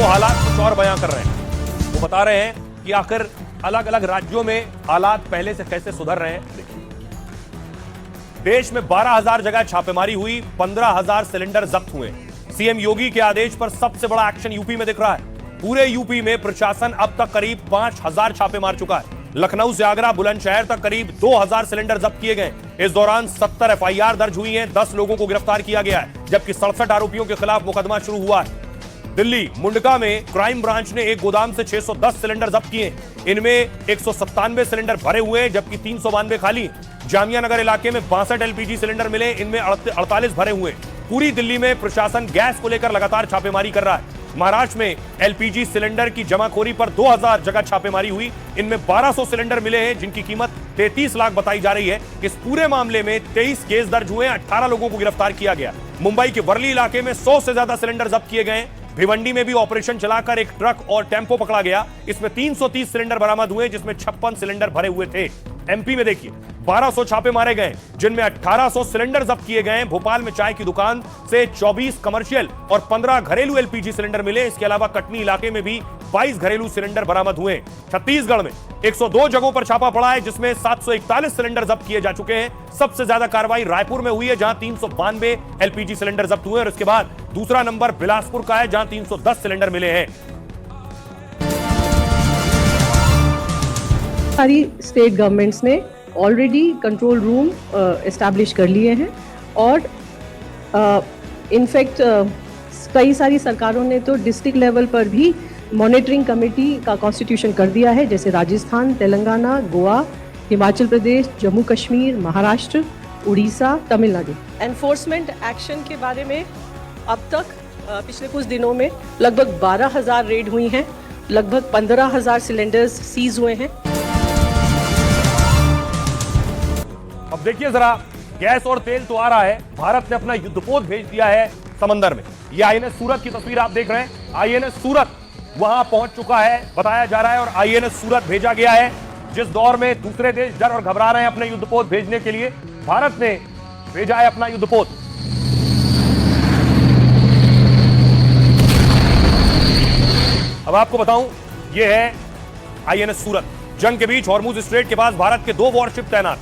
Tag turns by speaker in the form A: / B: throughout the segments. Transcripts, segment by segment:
A: वो हालात कुछ और बयां कर रहे हैं। वो बता रहे हैं कि आखिर अलग अलग राज्यों में हालात पहले से कैसे सुधर रहे हैं। देश में 12,000 जगह छापेमारी हुई, 15,000 सिलेंडर जब्त हुए। सीएम योगी के आदेश पर सबसे बड़ा एक्शन यूपी में दिख रहा है। पूरे यूपी में प्रशासन अब तक करीब 5,000 छापे मार चुका है। लखनऊ से आगरा बुलंदशहर तक करीब 2,000 सिलेंडर जब्त किए गए। इस दौरान 70 एफआईआर दर्ज हुई हैं, 10 लोगों को गिरफ्तार किया गया है, जबकि 67 आरोपियों के खिलाफ मुकदमा शुरू हुआ है। दिल्ली मुंडका में क्राइम ब्रांच ने एक गोदाम से 610 सिलेंडर जब्त किए। इनमें 197 सिलेंडर भरे हुए, जबकि 392 खाली। जामिया नगर इलाके में 62 एलपीजी सिलेंडर मिले, इनमें 48 भरे हुए। पूरी दिल्ली में प्रशासन गैस को लेकर लगातार छापेमारी कर रहा है। महाराष्ट्र में एलपीजी सिलेंडर की जमाखोरी पर 2,000 जगह छापेमारी हुई। इनमें 1,200 सिलेंडर मिले हैं, जिनकी कीमत 33 लाख बताई जा रही है। इस पूरे मामले में 23 केस दर्ज हुए, 18 लोगों को गिरफ्तार किया गया। मुंबई के वर्ली इलाके में 100 से ज्यादा सिलेंडर जब्त किए गए। भिवंडी में भी ऑपरेशन चलाकर एक ट्रक और टेम्पो पकड़ा गया। इसमें 330 सिलेंडर बरामद हुए, जिसमें 56 सिलेंडर भरे हुए थे। एमपी में देखिए 1200 छापे मारे गए, जिनमें 1800 सिलेंडर जब्त किए गए। भोपाल में चाय की दुकान से 24 कमर्शियल और 15 घरेलू एलपीजी सिलेंडर मिले। इसके अलावा कटनी इलाके में भी 22 घरेलू सिलेंडर बरामद हुए। छत्तीसगढ़ में 102 जगहों पर छापा पड़ा है, जिसमें 741 सिलेंडर जब्त किए जा चुके हैं। सबसे ज्यादा कार्रवाई रायपुर में हुई है, जहां 392 एलपीजी सिलेंडर जब्त हुए, और इसके बाद दूसरा नंबर बिलासपुर का है, जहां 310 सिलेंडर मिले हैं।
B: सारी स्टेट गवर्नमेंट्स ने ऑलरेडी कंट्रोल रूम एस्टैब्लिश कर लिए हैं, और इनफैक्ट कई सारी सरकारों ने तो डिस्ट्रिक्ट लेवल पर भी मॉनिटरिंग कमेटी का कॉन्स्टिट्यूशन कर दिया है, जैसे राजस्थान, तेलंगाना, गोवा, हिमाचल प्रदेश, जम्मू कश्मीर, महाराष्ट्र, उड़ीसा, तमिलनाडु। एनफोर्समेंट एक्शन के बारे में अब तक पिछले कुछ दिनों में लगभग 12,000 रेड हुई हैं, लगभग 15,000 सिलेंडर्स सीज हुए हैं।
A: अब देखिए जरा, गैस और तेल तो आ रहा है। भारत ने अपना युद्धपोत भेज दिया है समंदर में। ये आईएनएस सूरत की तस्वीर आप देख रहे हैं। आईएनएस सूरत वहां पहुंच चुका है, बताया जा रहा है, और आईएनएस सूरत भेजा गया है। जिस दौर में दूसरे देश डर और घबरा रहे हैं अपने युद्धपोत भेजने के लिए, भारत ने भेजा है अपना युद्धपोत। अब आपको बताऊं, यह है आईएनएस सूरत। जंग के बीच हॉर्मुज स्ट्रेट के पास भारत के 2 वॉरशिप तैनात।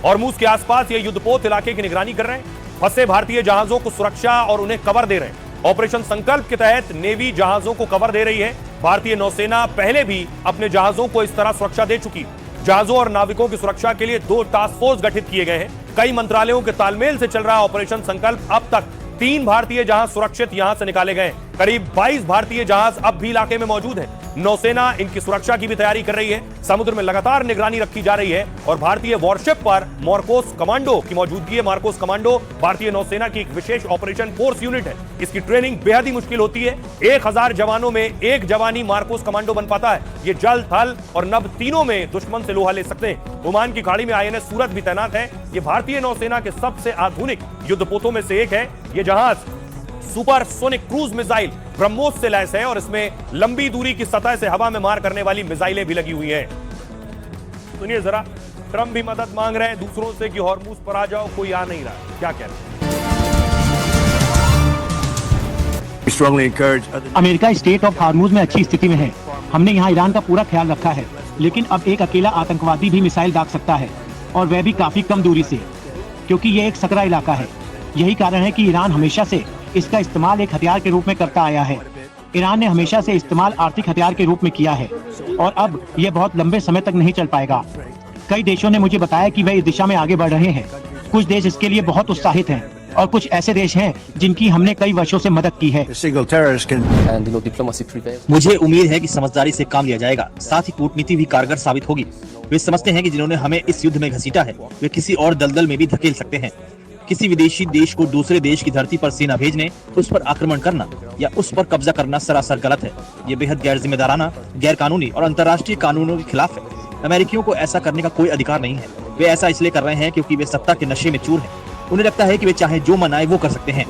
A: हॉर्मुज के आसपास ये युद्धपोत इलाके की निगरानी कर रहे हैं। फंसे भारतीय जहाजों को सुरक्षा और उन्हें कवर दे रहे हैं। ऑपरेशन संकल्प के तहत नेवी जहाजों को कवर दे रही है। भारतीय नौसेना पहले भी अपने जहाजों को इस तरह सुरक्षा दे चुकी। जहाजों और नाविकों की सुरक्षा के लिए 2 टास्क फोर्स गठित किए गए हैं। कई मंत्रालयों के तालमेल से चल रहा ऑपरेशन संकल्प। अब तक 3 भारतीय जहाज सुरक्षित यहां से निकाले गए। करीब 22 भारतीय जहाज अब भी इलाके में मौजूद हैं। नौसेना इनकी सुरक्षा की भी तैयारी कर रही है। समुद्र में लगातार निगरानी रखी जा रही है, और भारतीय वॉरशिप पर मार्कोस कमांडो की मौजूदगी है। मार्कोस कमांडो भारतीय नौसेना की एक विशेष ऑपरेशन फोर्स यूनिट है। इसकी ट्रेनिंग बेहद ही मुश्किल होती है। 1000 जवानों में एक जवानी मार्कोस कमांडो बन पाता है। ये जल, थल और नभ तीनों में दुश्मन से लोहा ले सकते हैं। ओमान की खाड़ी में आईएनएस सूरत भी तैनात है। ये भारतीय नौसेना के सबसे आधुनिक युद्धपोतों में से एक है। ये जहाज सुपरसोनिक क्रूज मिसाइल ब्रह्मोस से लैस है, और इसमें लंबी दूरी की सतह से हवा में मार करने वाली मिसाइलें भी लगी हुई हैं। सुनिए जरा, ट्रंप भी मदद मांग रहे हैं दूसरों से कि हॉर्मुज पर आ जाओ, कोई आ नहीं रहा। क्या कह रहे हैं?
C: अमेरिका स्टेट ऑफ हार्मुज में अच्छी स्थिति में है। हमने यहाँ ईरान का पूरा ख्याल रखा है, लेकिन अब एक अकेला आतंकवादी भी मिसाइल दाग सकता है, और वह भी काफी कम दूरी से, क्योंकि यह एक सकरा इलाका है। यही कारण है कि ईरान हमेशा से इसका इस्तेमाल एक हथियार के रूप में करता आया है। ईरान ने हमेशा से इस्तेमाल आर्थिक हथियार के रूप में किया है, और अब यह बहुत लंबे समय तक नहीं चल पाएगा। कई देशों ने मुझे बताया कि वे इस दिशा में आगे बढ़ रहे हैं। कुछ देश इसके लिए बहुत उत्साहित हैं, और कुछ ऐसे देश हैं जिनकी हमने कई वर्षों से मदद की है।
D: मुझे उम्मीद है कि समझदारी से काम लिया जाएगा, साथ ही कूटनीति भी कारगर साबित होगी। वे समझते हैं कि जिन्होंने हमें इस युद्ध में घसीटा है, वे किसी और दलदल में भी धकेल सकते हैं। किसी विदेशी देश को दूसरे देश की धरती पर सेना भेजने, उस पर आक्रमण करना या उस पर कब्जा करना सरासर गलत है। ये बेहद गैर जिम्मेदाराना, गैर कानूनी और अंतर्राष्ट्रीय कानूनों के खिलाफ है। अमेरिकियों को ऐसा करने का कोई अधिकार नहीं है। वे ऐसा इसलिए कर रहे हैं क्योंकि वे सत्ता के नशे में चूर हैं। उन्हें लगता है कि वे चाहे जो मन आए वो कर सकते हैं।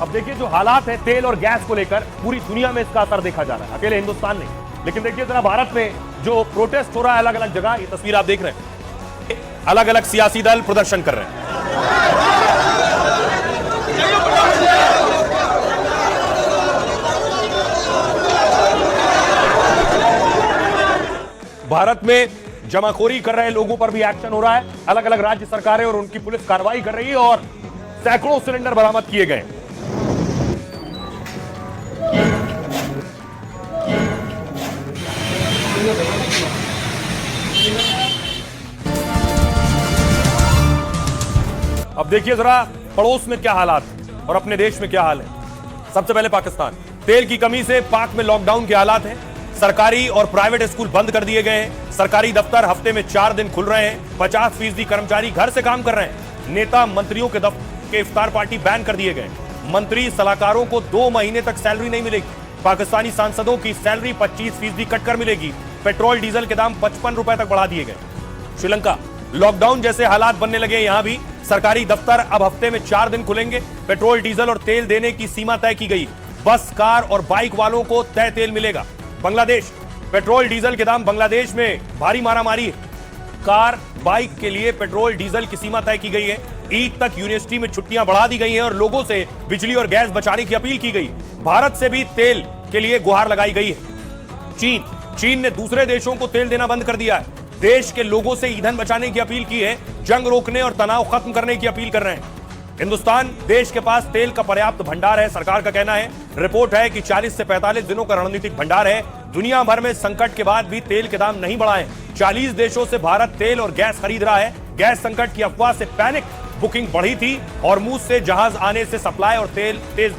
A: अब देखिए, जो हालात है तेल और गैस को लेकर, पूरी दुनिया में इसका असर देखा जा रहा है, अकेले हिंदुस्तान नहीं। लेकिन देखिए जरा, भारत में जो प्रोटेस्ट हो रहा है अलग अलग जगह, ये तस्वीर आप देख रहे हैं। अलग अलग सियासी दल प्रदर्शन कर रहे हैं। भारत में जमाखोरी कर रहे लोगों पर भी एक्शन हो रहा है। अलग अलग राज्य सरकारें और उनकी पुलिस कार्रवाई कर रही है और सैकड़ों सिलेंडर बरामद किए गए। अब देखिए जरा पड़ोस में क्या हालात है और अपने देश में क्या हाल है। सबसे पहले पाकिस्तान। तेल की कमी से पाक में लॉकडाउन के हालात हैं। सरकारी और प्राइवेट स्कूल बंद कर दिए गए हैं। सरकारी दफ्तर हफ्ते में 4 दिन खुल रहे हैं। 50% कर्मचारी घर से काम कर रहे हैं। नेता मंत्रियों के इफ्तार पार्टी बैन कर दिए गए। मंत्री सलाहकारों को 2 महीने तक सैलरी नहीं मिलेगी। पाकिस्तानी सांसदों की सैलरी 25% कटकर मिलेगी। पेट्रोल डीजल के दाम 55 रुपए तक बढ़ा दिए गए। श्रीलंका। लॉकडाउन जैसे हालात बनने लगे यहां भी। सरकारी दफ्तर अब हफ्ते में 4 दिन खुलेंगे। पेट्रोल डीजल और तेल देने की सीमा तय की गई। बस, कार और बाइक वालों को तय तेल मिलेगा। बांग्लादेश। पेट्रोल डीजल के दाम बांग्लादेश में भारी मारामारी है। कार, बाइक के लिए पेट्रोल डीजल की सीमा तय की गई है। ईद तक यूनिवर्सिटी में छुट्टियां बढ़ा दी गई हैं और लोगों से बिजली और गैस बचाने की अपील की गई। भारत से भी तेल के लिए गुहार लगाई गई है। चीन ने दूसरे देशों को तेल देना बंद कर दिया है। देश के लोगों से ईंधन बचाने की अपील की है। जंग रोकने और तनाव खत्म करने की अपील कर रहे हैं। हिंदुस्तान। देश के पास तेल का पर्याप्त भंडार है, सरकार का कहना है। रिपोर्ट है कि 40 से 45 दिनों का रणनीतिक भंडार है। दुनिया भर में संकट के बाद भी तेल के दाम नहीं बढ़ाए। 40 देशों से भारत तेल और गैस खरीद रहा है। गैस संकट की अफवाह से पैनिक बुकिंग बढ़ी थी। हॉर्मुज से जहाज आने से सप्लाई और तेल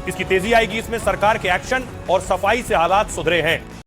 A: इसकी तेजी आएगी। इसमें सरकार के एक्शन और सफाई से हालात सुधरे हैं।